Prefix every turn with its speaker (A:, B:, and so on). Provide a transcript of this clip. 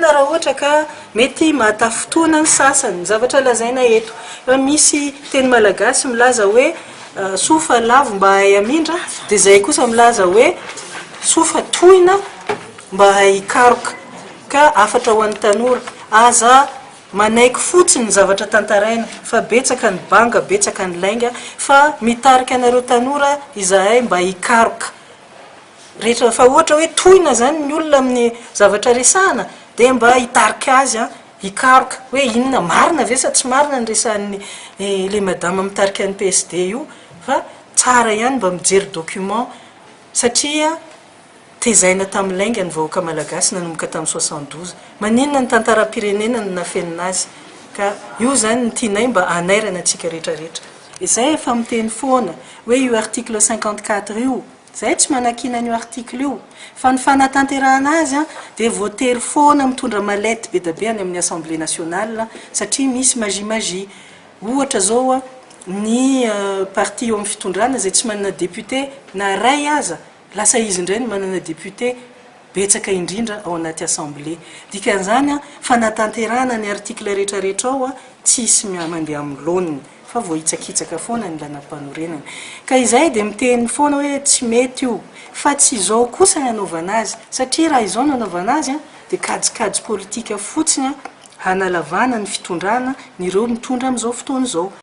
A: marina raha ohatra ka mety mahatafotoana ny sasany ny zavatra lazaina eto misy teny malagasy milaza hoe sofa lavo mba hay amindra dia zay kosa milaza hoe sofa tohina mba hay karoka ka afatra ho an'ny tanora aza manaiky fotsiny ny zavatra tantaraina fa betsaka ny banga betsaka ny lainga fa mitarika anareo tanora izahay mba hikaroka rehetra fa ohatra hoe tohina zany ny olona amin'ny zavatra resahana dia mba hitarika azy hikaroka hoe inona marina ve sa tsy marina ny resahan'ny le madama mitarika ny PSD io fa tsara ihany mba mijery document satria tezaina tamin'ny lainga ny vahoaka malagasy nanomboka tamin'ny 72 maninona ny tantaram-pirenena ny nafenina azy ka io zany ny tianay mba anairana antsika rehetrarehetra izay efa miteny foana hoe io article 54 io zay tsy manakina io article io fa ny fanatanterahana azy dia voatery foana mitondra malety be da be any amin'ny assemblée nationale satria misy magie ohatra zao ny parti eo amin'ny fitondrana zay tsy manana député na ray aza lasa izy indray ny manana député betsaka indrindra ao anaty assemblée dikan'izany fanatanterahana ny article rehetrarehetra ao tsisy mandeha amin'ny laoniny fa voahitsakitsaka foana ny lanam-panorenana ka izay dia miteny foana hoe tsy mety io fa tsy izao kosa ny anaovana azy satria raha izao no anaovana azy dia kajikajy politika fotsiny hanalavana ny fitondrana ny ireo mitondra amin'izao fotoana izao